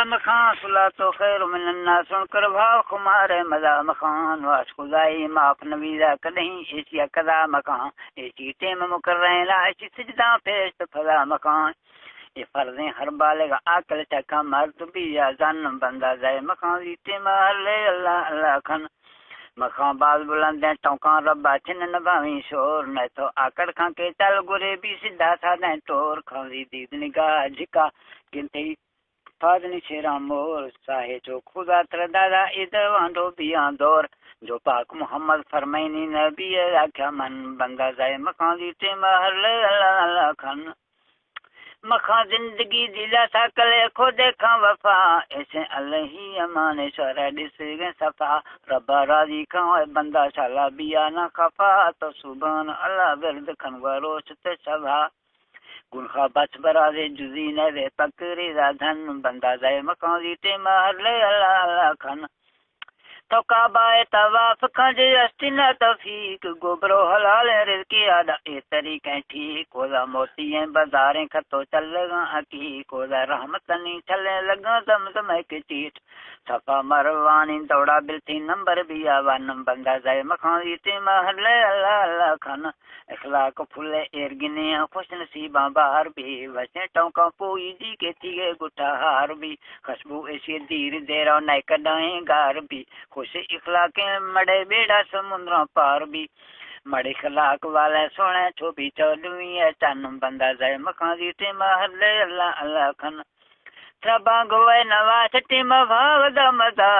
मखान सुला तो खैर मिलना सुनकर भाव खुमारे मजा मखान वास खुदाई माफ नवीजा कदहीं एशिया कदा मकान एसी टेम मुकर्रैन लाशी सजदा पेश फला मकान ये फर्जें हर बालेगा आकल चका मर्द भी या जन बंदा जाए मकान जीते महले अल्लाह अल्लाह खन मखां बाल बुलंद टोका रब्बा छिन नभावी शोर न तो आकड़ खां के चल गुरे भी सीधा साधा टोर खाली दीद निगाह झिका किंते फादनी शेरा मोर साहे जो खुदा तर दादा इधर वांडो बिया दौर जो पाक मोहम्मद फरमाइनी नबी आख्या मन बंदा जाए मखां जीते महले अल्लाह अल्लाह खन मखा जिंदगी दिला सा कले खो देखा वफा ऐसे अल्लाही अमाने शरा दिसे सफा रब्बा राजी का बंदा शाला बिया ना खफा तो सुभान अल्लाह वर्द खनवा रोश ते सभा गुनखा बच बराजे जुजी ने वे पकरी राधन बंदा जाए मका जीते महले अल्लाह अल्लाह खन तो काबाए तवाफ खजे अस्तिना तफीक गोबरो हलाल रिज़की आदा ए तरीके ठीक कोदा मोती बाजारें खतो चल लगा हकी कोदा रहमतनी चले लगा दम दम के चीट सफा मरवानी दौड़ा बिलती नंबर भी आवान बंदा जाए मखान जीते महले अल्लाह अल्लाह खान इखलाक फुले एरगिने खुश नसीबा बाहर भी वसे टोका पोई जी के थी गुठा हार भी खुशबू ऐसी धीर देरा नय कदाए गार भी खुश इखलाके मड़े बेड़ा समुद्रों पार भी मड़े खलाक वाले सोने छोपी चौदवी है चन बंदा जाए मखान जीते महले अल्लाह अल्लाह खन सबा गोए नवा छठी मभाव दमदा